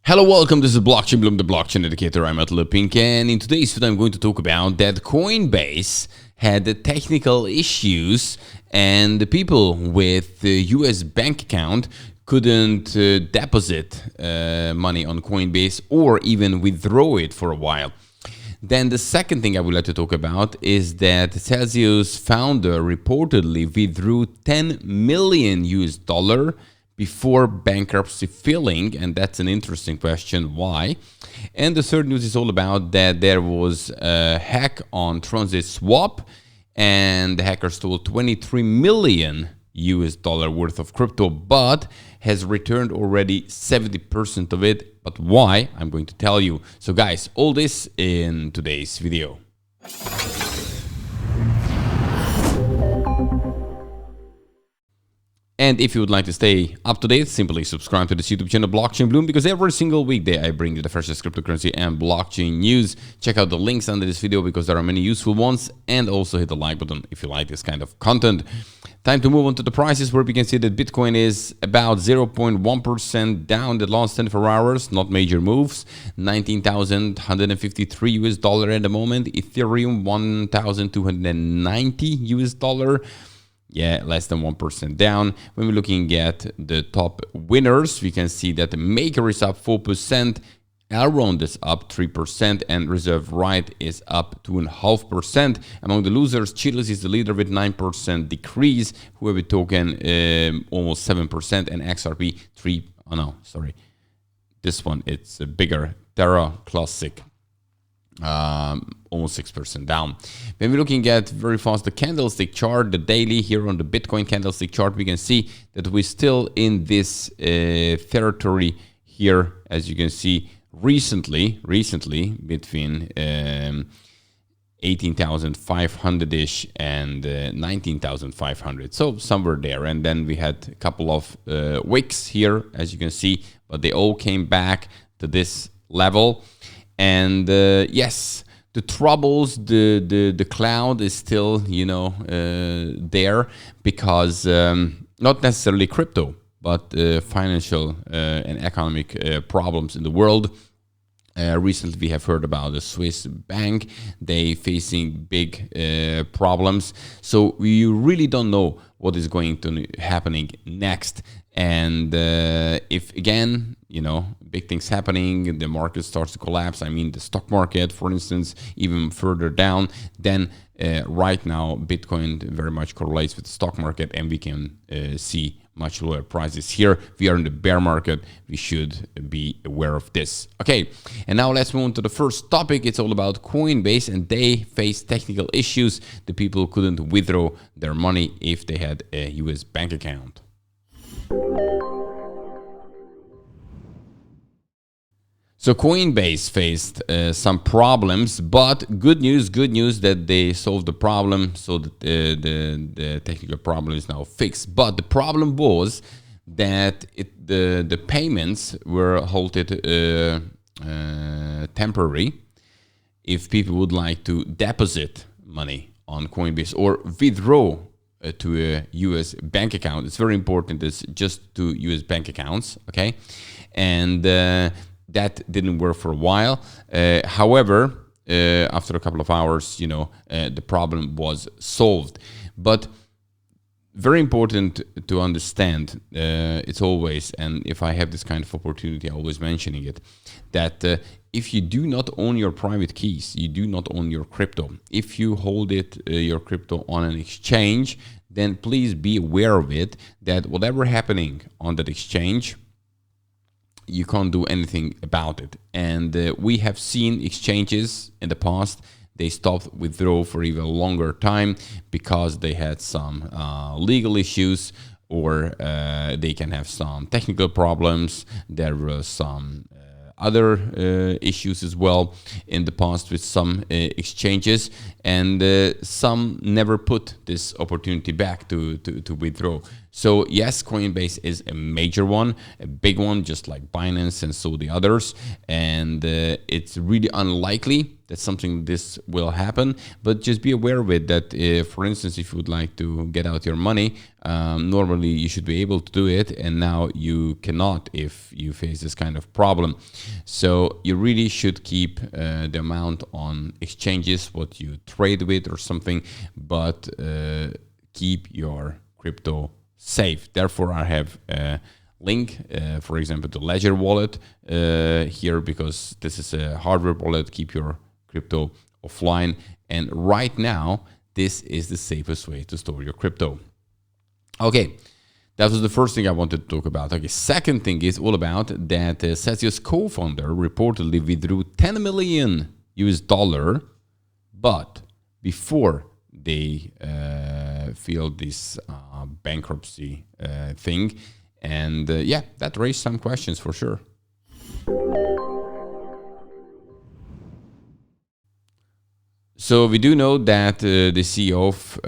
Hello, welcome. This is Blockchain Bloom, the blockchain educator. I'm Attila Pink, and in today's video, I'm going to talk about that Coinbase had technical issues, and the people with the US bank account couldn't deposit money on Coinbase or even withdraw it for a while. Then the second thing I would like to talk about is that TREZOR's founder reportedly withdrew 10 million US dollar before bankruptcy filing, and that's an interesting question, why? And the third news is all about that there was a hack on Transit Swap, and the hacker stole 23 million US dollar worth of crypto, but has returned already 70% of it. But why? I'm going to tell you. So guys, all this in today's video. And if you would like to stay up to date, simply subscribe to this YouTube channel, Blockchain Bloom, because every single weekday I bring you the freshest cryptocurrency and blockchain news. Check out the links under this video because there are many useful ones, and also hit the like button if you like this kind of content. Time to move on to the prices, where we can see that Bitcoin is about 0.1% down the last 24 hours, not major moves. 19,153 US dollar at the moment. Ethereum 1,290 US dollar. Yeah, less than 1% down. When we're looking at the top winners, we can see that the Maker is up 4%, Elrond is up 3%, and Reserve Right is up 2.5%. Among the losers, Chilis is the leader with 9% decrease, Huobi token almost 7%, and XRP 3. Oh no, sorry. This one, it's a bigger. Terra Classic. Almost 6% down. When we're looking at very fast the candlestick chart, the daily here on the Bitcoin candlestick chart, we can see that we're still in this territory here, as you can see, recently between 18,500-ish and 19,500, so somewhere there. And then we had a couple of wicks here, as you can see, but they all came back to this level. And yes, the troubles, the cloud is still, there, because not necessarily crypto, but financial and economic problems in the world. Recently, we have heard about the Swiss bank. They facing big problems. So we really don't know what is going to happening next. And if again, big things happening, the market starts to collapse. I mean, the stock market, for instance, even further down, then right now, Bitcoin very much correlates with the stock market, and we can see much lower prices here. We are in the bear market. We should be aware of this. Okay, and now let's move on to the first topic. It's all about Coinbase, and they faced technical issues. The people couldn't withdraw their money if they had a US bank account. So Coinbase faced some problems, but good news that they solved the problem, so that the technical problem is now fixed. But the problem was that the payments were halted temporary if people would like to deposit money on Coinbase or withdraw to a US bank account. It's very important, it's just to US bank accounts, okay? And that didn't work for a while. However, after a couple of hours, the problem was solved. But very important to understand, it's always, and if I have this kind of opportunity, I'm always mentioning it, that if you do not own your private keys, you do not own your crypto. If you hold it, your crypto on an exchange, then please be aware of it, that whatever happening on that exchange, you can't do anything about it. And we have seen exchanges in the past, they stopped withdraw for even a longer time because they had some legal issues, or they can have some technical problems. There were some other issues as well in the past with some exchanges, and some never put this opportunity back to withdraw. So yes, Coinbase is a major one, a big one, just like Binance and so the others. And it's really unlikely that something this will happen. But just be aware of it that, for instance, if you would like to get out your money, normally you should be able to do it. And now you cannot if you face this kind of problem. So you really should keep the amount on exchanges, what you trade with or something, but keep your crypto safe. Therefore, I have a link, for example, to Ledger wallet here, because this is a hardware wallet. Keep your crypto offline. And right now, this is the safest way to store your crypto. Okay, that was the first thing I wanted to talk about. Okay, second thing is all about that Celsius co-founder reportedly withdrew 10 million US dollar, but before they filed this bankruptcy thing. And yeah, that raised some questions for sure. So we do know that the CEO of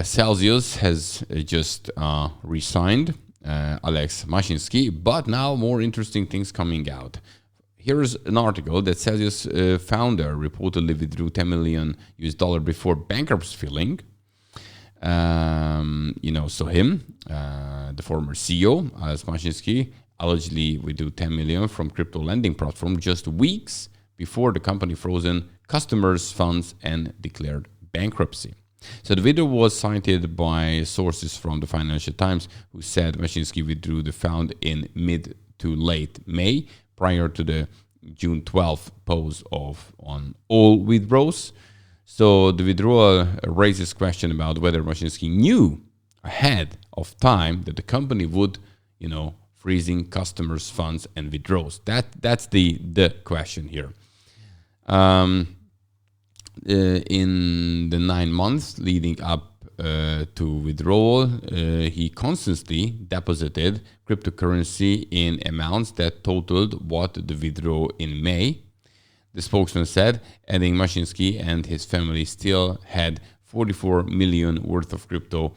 Celsius has just resigned, Alex Mashinsky, but now more interesting things coming out. Here's an article that Celsius founder reportedly withdrew 10 million US dollar before bankruptcy filing. So him, the former CEO, Alex Mashinsky, allegedly withdrew 10 million from crypto lending platform just weeks before the company frozen customers' funds and declared bankruptcy. So the withdrawal was cited by sources from the Financial Times, who said Mashinsky withdrew the fund in mid to late May, prior to the June 12th pause on all withdrawals. So the withdrawal raises question about whether Mashinsky knew ahead of time that the company would, freezing customers' funds and withdrawals. That's the question here. In the 9 months leading up to withdrawal, he constantly deposited cryptocurrency in amounts that totaled what the withdrawal in May. The spokesman said, adding Mashinsky and his family still had 44 million worth of crypto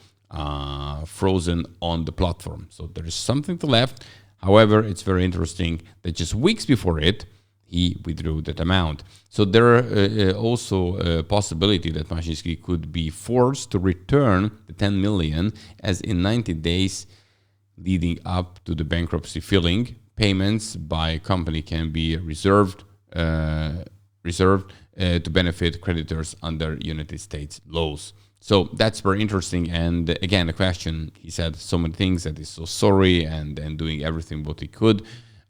frozen on the platform. So there is something to left. However, it's very interesting that just weeks before it, he withdrew that amount. So there are also a possibility that Mashinsky could be forced to return the 10 million, as in 90 days leading up to the bankruptcy filing, payments by company can be reserved to benefit creditors under United States laws. So that's very interesting. And again, the question, he said so many things, that he's so sorry and doing everything what he could.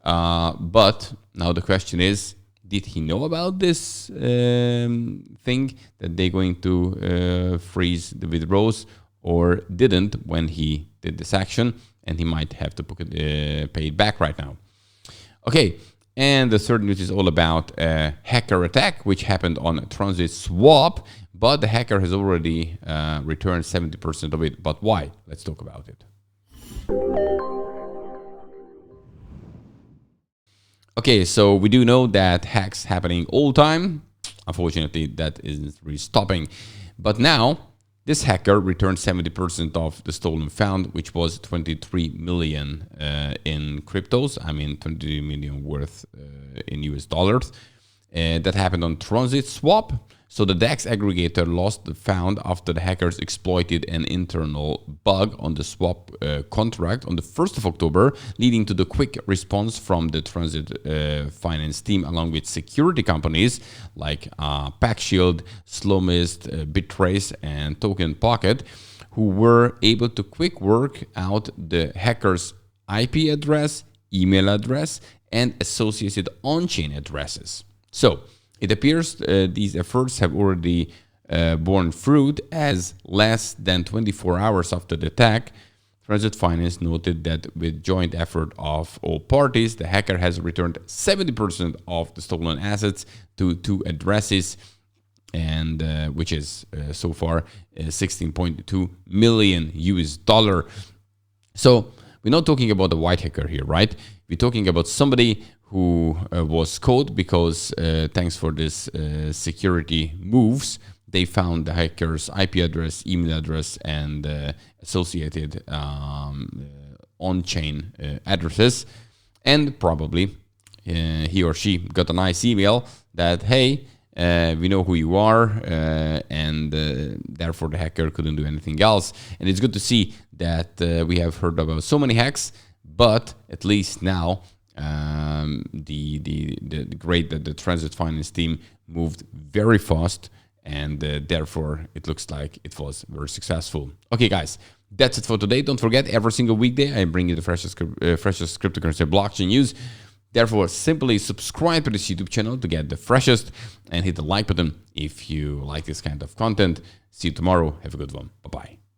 But now the question is, did he know about this thing that they're going to freeze the withdrawals, or didn't when he did this action, and he might have to pay it back right now? Okay, and the third news is all about a hacker attack, which happened on Transit Swap, but the hacker has already returned 70% of it. But why? Let's talk about it. Okay, so we do know that hacks happening all the time. Unfortunately, that isn't really stopping. But now, this hacker returned 70% of the stolen fund, which was 23 million in cryptos. 23 million worth in US dollars. That happened on Transit Swap. So the DEX aggregator lost the fund after the hackers exploited an internal bug on the swap contract on the 1st of October, leading to the quick response from the Transit Finance team, along with security companies like PackShield, Slowmist, Bitrace, and Token Pocket, who were able to quick work out the hacker's IP address, email address, and associated on-chain addresses. So it appears these efforts have already borne fruit, as less than 24 hours after the attack, Transit Finance noted that with joint effort of all parties, the hacker has returned 70% of the stolen assets to two addresses, and which is so far 16.2 million US dollar. So we're not talking about a white hacker here, right? We're talking about somebody who was caught because thanks for this security moves, they found the hacker's IP address, email address, and associated on-chain addresses, and probably he or she got a nice email that, hey, we know who you are, and therefore the hacker couldn't do anything else. And it's good to see that we have heard about so many hacks, but at least now the great that the Transit Finance team moved very fast, and therefore it looks like it was very successful. Okay, guys, that's it for today. Don't forget, every single weekday I bring you the freshest cryptocurrency blockchain news. Therefore, simply subscribe to this YouTube channel to get the freshest, and hit the like button if you like this kind of content. See you tomorrow. Have a good one. Bye-bye.